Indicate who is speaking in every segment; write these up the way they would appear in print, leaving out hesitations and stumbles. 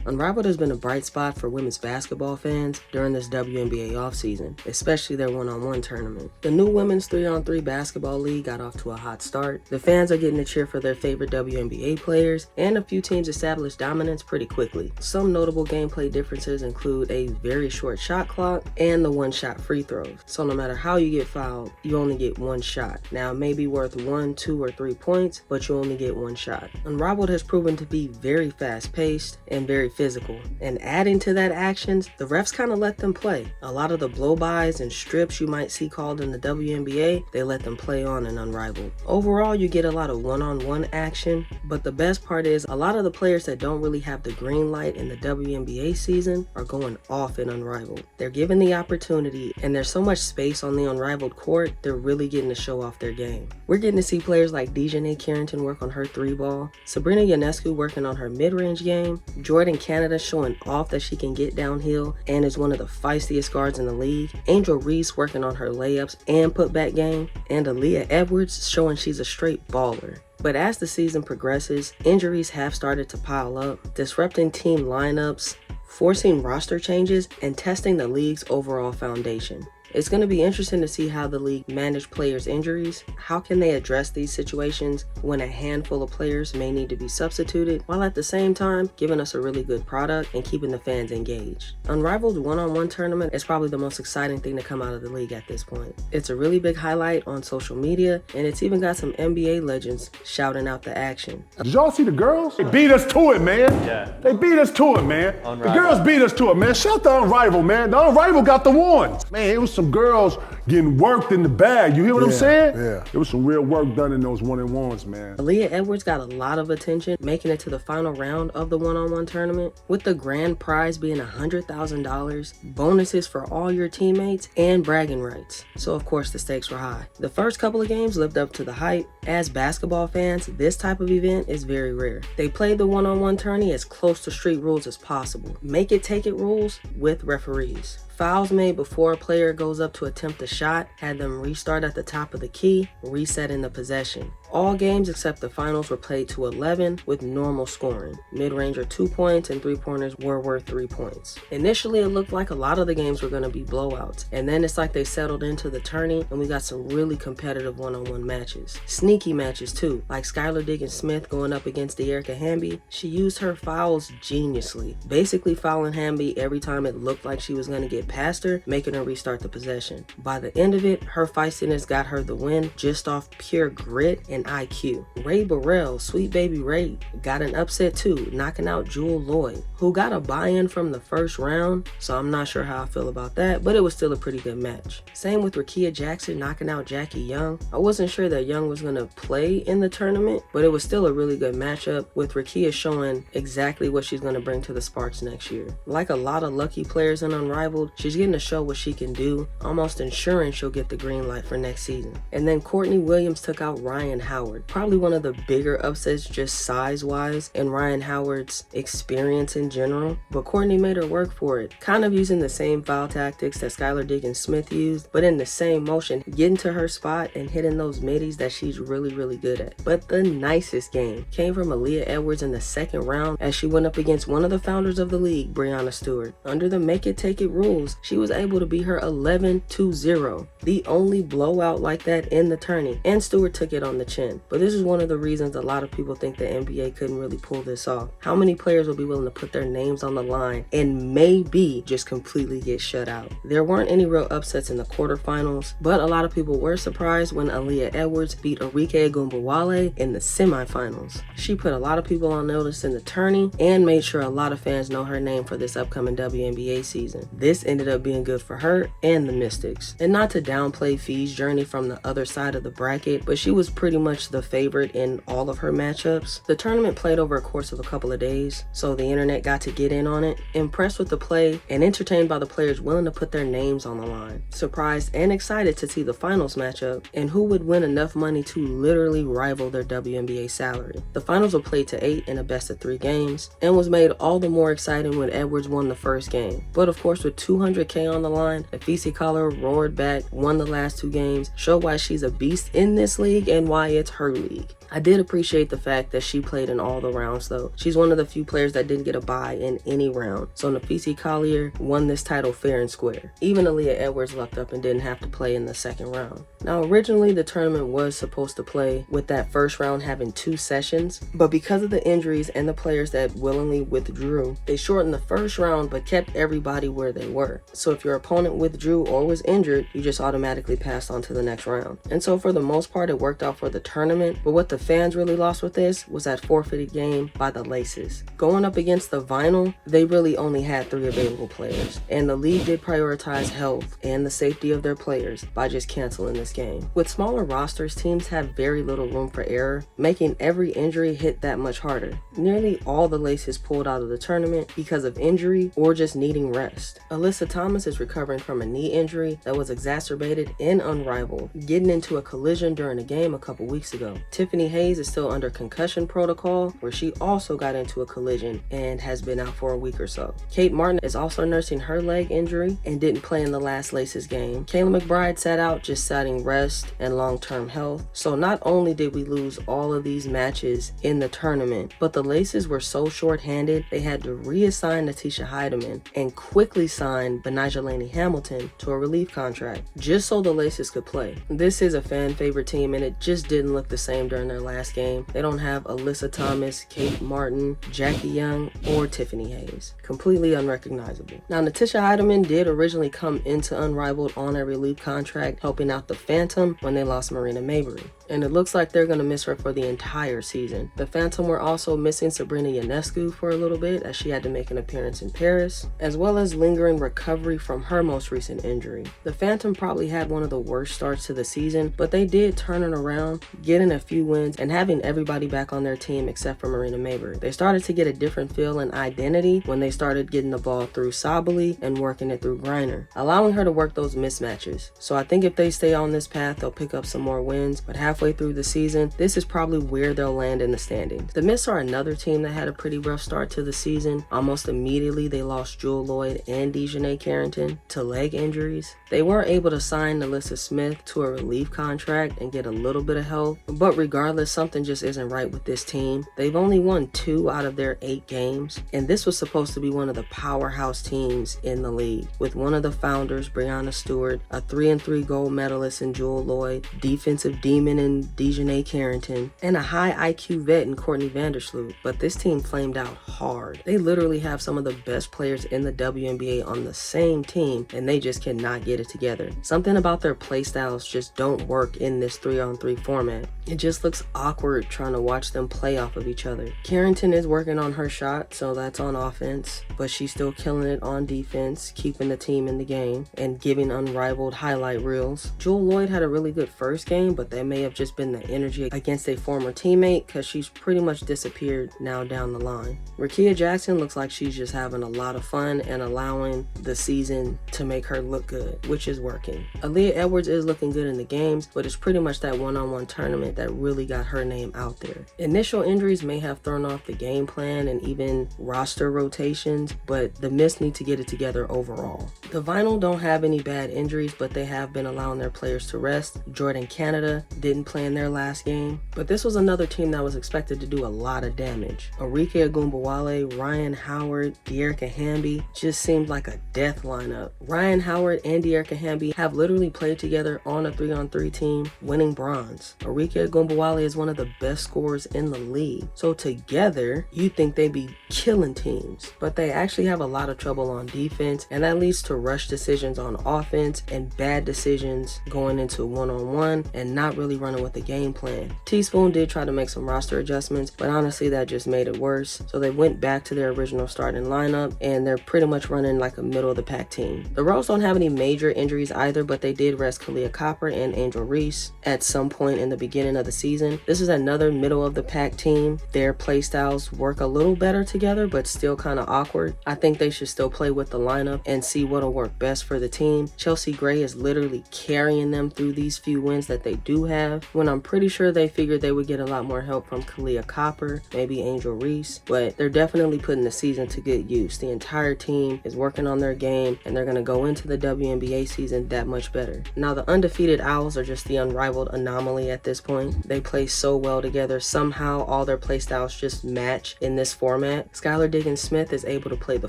Speaker 1: Unrivaled has been a bright spot for women's basketball fans during this WNBA offseason, especially their one-on-one tournament. The new women's 3-on-3 basketball league got off to a hot start. The fans are getting to cheer for their favorite WNBA players, and a few teams established dominance pretty quickly. Some notable gameplay differences include a very short shot clock and the one-shot free throws. So no matter how you get fouled, you only get one shot. Now it may be worth 1, 2, or 3 points, but you only get one shot. Unrivaled has proven to be very fast-paced and very physical, and adding to that actions, the refs kind of let them play. A lot of the blow-bys and strips you might see called in the WNBA, they let them play on in Unrivaled. Overall, you get a lot of one-on-one action, but the best part is a lot of the players that don't really have the green light in the WNBA season are going off in Unrivaled. They're given the opportunity, and there's so much space on the Unrivaled court, they're really getting to show off their game. We're getting to see players like Dejanay Carrington work on her 3-ball, Sabrina Ionescu working on her mid-range game, Jordan Canada showing off that she can get downhill and is one of the feistiest guards in the league, Angel Reese working on her layups and putback game, and Aaliyah Edwards showing she's a straight baller. But as the season progresses, injuries have started to pile up, disrupting team lineups, forcing roster changes, and testing the league's overall foundation. It's going to be interesting to see how the league manage players' injuries. How can they address these situations when a handful of players may need to be substituted, while at the same time giving us a really good product and keeping the fans engaged. Unrivaled one-on-one tournament is probably the most exciting thing to come out of the league at this point. It's a really big highlight on social media, and it's even got some NBA legends shouting out the action.
Speaker 2: Did y'all see the girls? They beat us to it, man.
Speaker 3: Yeah.
Speaker 2: They beat us to it, man.
Speaker 3: Unrivaled.
Speaker 2: The girls beat us to it, man. Shout the Unrivaled, man. The Unrivaled got the one. Man, it was some girls getting worked in the bag. You hear what I'm saying?
Speaker 4: Yeah.
Speaker 2: There was some real work done in those one-on-ones, man.
Speaker 1: Aaliyah Edwards got a lot of attention, making it to the final round of the one-on-one tournament, with the grand prize being $100,000, bonuses for all your teammates, and bragging rights. So of course the stakes were high. The first couple of games lived up to the hype. As basketball fans, this type of event is very rare. They played the one-on-one tourney as close to street rules as possible. Make it take it rules with referees. Fouls made before a player goes up to attempt a shot had them restart at the top of the key, resetting the possession. All games except the finals were played to 11 with normal scoring. Mid-range are 2 points and 3-pointers were worth 3 points. Initially, it looked like a lot of the games were going to be blowouts, and then it's like they settled into the tourney and we got some really competitive one-on-one matches. Sneaky matches too, like Skylar Diggins-Smith going up against De'Erica Hamby. She used her fouls geniusly, basically fouling Hamby every time it looked like she was going to get past her, making her restart the possession. By the end of it, her feistiness got her the win just off pure grit and IQ. Ray Burrell, Sweet Baby Ray, got an upset too, knocking out Jewel Lloyd, who got a buy-in from the first round, so I'm not sure how I feel about that, but it was still a pretty good match. Same with Rakia Jackson knocking out Jackie Young. I wasn't sure that Young was going to play in the tournament, but it was still a really good matchup, with Rakia showing exactly what she's going to bring to the Sparks next year. Like a lot of lucky players in Unrivaled, she's getting to show what she can do, almost ensuring she'll get the green light for next season. And then Courtney Williams took out Ryan Howard, probably one of the bigger upsets just size-wise and Ryan Howard's experience in general, but Courtney made her work for it, kind of using the same foul tactics that Skylar Diggins-Smith used, but in the same motion, getting to her spot and hitting those middies that she's really good at. But the nicest game came from Aaliyah Edwards in the second round as she went up against one of the founders of the league, Breanna Stewart. Under the make it take it rules, she was able to beat her 11-0, the only blowout like that in the tourney, and Stewart took it on the chin. But this is one of the reasons a lot of people think the NBA couldn't really pull this off. How many players will be willing to put their names on the line and maybe just completely get shut out? There weren't any real upsets in the quarterfinals, but a lot of people were surprised when Aaliyah Edwards beat Arike Ogunbowale in the semifinals. She put a lot of people on notice in the tourney and made sure a lot of fans know her name for this upcoming WNBA season. This ended up being good for her and the Mystics. And not to downplay Fee's journey from the other side of the bracket, but she was pretty much the favorite in all of her matchups. The tournament played over a course of a couple of days, so the internet got to get in on it, impressed with the play, and entertained by the players willing to put their names on the line. Surprised and excited to see the finals matchup, and who would win enough money to literally rival their WNBA salary. The finals were played to 8 in a best of 3 games, and was made all the more exciting when Edwards won the first game. But of course, with $200K on the line, Efisi Collar roared back, won the last 2 games, showed why she's a beast in this league and why it's her league. I did appreciate the fact that she played in all the rounds though. She's one of the few players that didn't get a bye in any round. So Nafisi Collier won this title fair and square. Even Aaliyah Edwards lucked up and didn't have to play in the second round. Now originally the tournament was supposed to play with that first round having 2 sessions, but because of the injuries and the players that willingly withdrew, they shortened the first round but kept everybody where they were. So if your opponent withdrew or was injured, you just automatically passed on to the next round. And so for the most part it worked out for the tournament, but what the fans really lost with this was that forfeited game by the Laces. Going up against the Vinyl, they really only had 3 available players, and the league did prioritize health and the safety of their players by just canceling this game. With smaller rosters, teams have very little room for error, making every injury hit that much harder. Nearly all the Laces pulled out of the tournament because of injury or just needing rest. Alyssa Thomas is recovering from a knee injury that was exacerbated in Unrivaled, getting into a collision during a game a couple weeks ago. Tiffany Hayes is still under concussion protocol, where she also got into a collision and has been out for a week or so. Kate Martin is also nursing her leg injury and didn't play in the last Laces game. Kayla McBride sat out, just citing rest and long-term health. So not only did we lose all of these matches in the tournament, but the Laces were so short-handed they had to reassign Natisha Heidemann and quickly sign Benijah Laney Hamilton to a relief contract just so the Laces could play. This is a fan favorite team and it just didn't look the same during their last game. They don't have Alyssa Thomas, Kate Martin, Jackie Young, or Tiffany Hayes. Completely unrecognizable. Now Natisha Heidemann did originally come into Unrivaled on a relief contract, helping out the Phantom when they lost Marina Mabry, and it looks like they're going to miss her for the entire season. The Phantom were also missing Sabrina Ionescu for a little bit as she had to make an appearance in Paris, as well as lingering recovery from her most recent injury. The Phantom probably had one of the worst starts to the season, but they did turn it around, getting a few wins and having everybody back on their team except for Marina Mabry. They started to get a different feel and identity when they started getting the ball through Sabali and working it through Griner, allowing her to work those mismatches. So I think if they stay on this path, they'll pick up some more wins, but halfway through the season, this is probably where they'll land in the standings. The Miss are another team that had a pretty rough start to the season. Almost immediately, they lost Jewel Lloyd and Dejanay Carrington to leg injuries. They were able to sign Alyssa Smith to a relief contract and get a little bit of help, but regardless, something just isn't right with this team. They've only won 2 out of their 8 games, and this was supposed to be one of the powerhouse teams in the league, with one of the founders, Brianna Stewart, a 3-and-3 gold medalist in Jewel Lloyd, defensive demon in Dejanay Carrington, and a high IQ vet in Courtney Vandersloot. But this team flamed out hard. They literally have some of the best players in the WNBA on the same team, and they just cannot get it together. Something about their play styles just don't work in this 3-on-3 format. It just looks awkward trying to watch them play off of each other. Carrington is working on her shot, so that's on offense, but she's still killing it on defense, keeping the team in the game and giving Unrivaled highlight reels. Jewel Lloyd had a really good first game, but that may have just been the energy against a former teammate because she's pretty much disappeared now down the line. Rakia Jackson looks like she's just having a lot of fun and allowing the season to make her look good, which is working. Aaliyah Edwards is looking good in the games, but it's pretty much that one-on-one tournament that really got her name out there. Initial injuries may have thrown off the game plan and even roster rotations, but the Miss need to get it together overall. The Vinyl don't have any bad injuries, but they have been allowing their players to rest. Jordan Canada didn't play in their last game, but this was another team that was expected to do a lot of damage. Arike Agumbawale, Ryan Howard, De'Erica Hamby just seemed like a death lineup. Ryan Howard and De'Erica Hamby have literally played together on a 3-on-3 team, winning bronze. Arike Agumbawale is one of the best scorers in the league, so together you think they'd be killing teams, but they actually have a lot of trouble on defense, and that leads to rush decisions on offense and bad decisions going into one-on-one and not really running with the game plan. Teaspoon did try to make some roster adjustments, but honestly that just made it worse, so they went back to their original starting lineup and they're pretty much running like a middle of the pack team. The Rose don't have any major injuries either, but they did rest Kalia Copper and Angel Reese at some point in the beginning of the season. This is another middle of the pack team. Their play styles work a little better together, but still kind of awkward. I think they should still play with the lineup and see what'll will work best for the team. Chelsea Gray is literally carrying them through these few wins that they do have, when I'm pretty sure they figured they would get a lot more help from Kalia Copper, maybe Angel Reese, but they're definitely putting the season to good use. The entire team is working on their game, and they're going to go into the WNBA season that much better. Now, the undefeated Owls are just the unrivaled anomaly at this point. They play so well together. Somehow, all their play styles just match in this format. Skylar Diggins-Smith is able to play the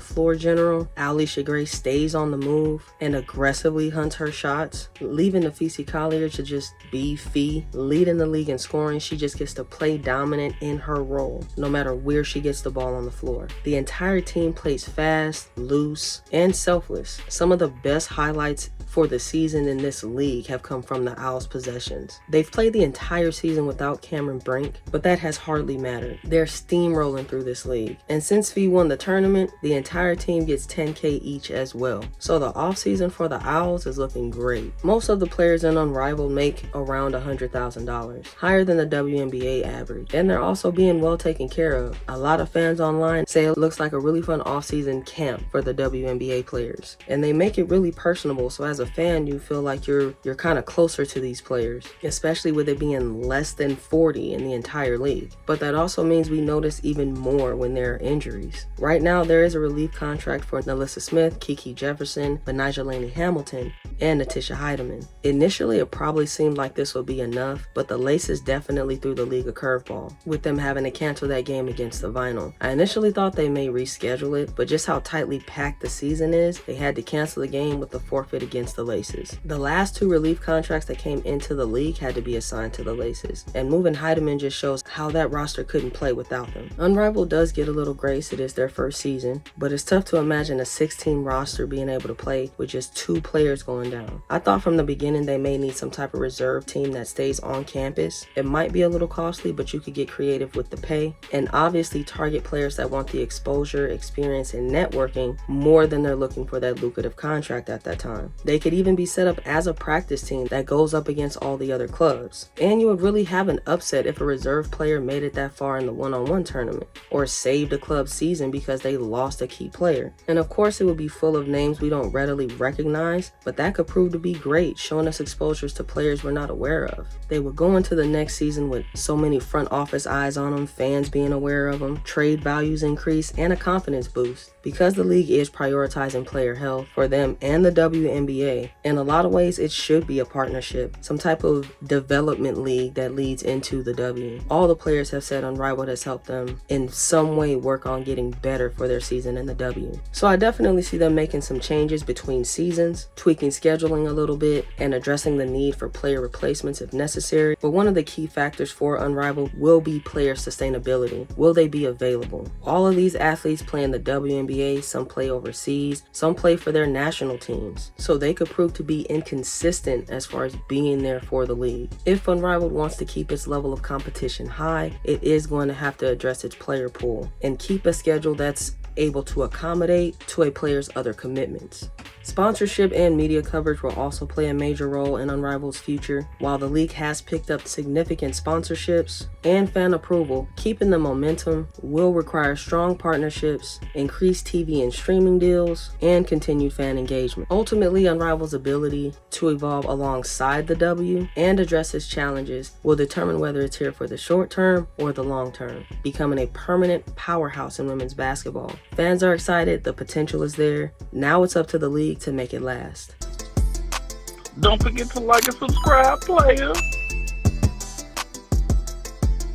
Speaker 1: floor general. Alicia Gray stays on the move and aggressively hunts her shots, leaving Nafisi Collier to just be Fee, leading the league in scoring. She just gets to play dominant in her role, no matter where she gets the ball on the floor. The entire team plays fast, loose, and selfless. Some of the best highlights for the season in this league have come from the Owls' possessions. They've played the entire season without Cameron Brink, but that has hardly mattered. They're steamrolling through this league. And since Fee won the tournament, the entire team gets $10K each as well. So the offseason for the Owls is looking great. Most of the players in Unrivaled make around $100,000, higher than the WNBA average. And they're also being well taken care of. A lot of fans online say it looks like a really fun offseason camp for the WNBA players. And they make it really personable, so as a fan, you feel like you're kind of closer to these players, especially with it being less than 40 in the entire league. But that also means we notice even more when there are injuries. Right now, there is a relief contract for Nalissa Smith, Kiki Jefferson, Benijah Laney Hamilton, and Natisha Heidemann. Initially, it probably seemed like this would be enough, but the Laces definitely threw the league a curveball, with them having to cancel that game against the Vinyl. I initially thought they may reschedule it, but just how tightly packed the season is, they had to cancel the game with the forfeit against the Laces. The last two relief contracts that came into the league had to be assigned to the Laces, and moving Heidemann just shows how that roster couldn't play without them. Unrivaled does get a little grace, it is their first season, but it's tough to imagine a 6-team roster being able to play with just 2 players going down. I thought from the beginning they may need some type of reserve team that stays on campus. It might be a little costly, but you could get creative with the pay, and obviously target players that want the exposure, experience, and networking more than they're looking for that lucrative contract at that time. They could even be set up as a practice team that goes up against all the other clubs. And you would really have an upset if a reserve player made it that far in the one-on-one tournament, or saved a club's season because they lost a key player. And of course it would be full of names we don't readily recognize, but that could prove to be great, showing us exposures to players we're not aware of. They would go into the next season with so many front office eyes on them, fans being aware of them, trade values increase, and a confidence boost. Because the league is prioritizing player health for them and the WNBA, in a lot of ways it should be a partnership, some type of development league that leads into the W. All the players have said Unrivaled has helped them in some way work on getting better for their season in the W. So I definitely see them making some changes between seasons, tweaking scheduling a little bit, and addressing the need for player replacements if necessary. But one of the key factors for Unrivaled will be player sustainability. Will they be available? All of these athletes play in the WNBA, some play overseas, some play for their national teams, so they could prove to be inconsistent as far as being there for the league. If Unrivaled wants to keep its level of competition high, it is going to have to address its player pool and keep a schedule that's able to accommodate to a player's other commitments. Sponsorship and media coverage will also play a major role in Unrivaled's future. While the league has picked up significant sponsorships and fan approval, keeping the momentum will require strong partnerships, increased TV and streaming deals, and continued fan engagement. Ultimately, Unrivaled's ability to evolve alongside the W and address its challenges will determine whether it's here for the short term or the long term, becoming a permanent powerhouse in women's basketball. Fans are excited, the potential is there. Now it's up to the league to make it last.
Speaker 3: Don't forget to like and subscribe, players.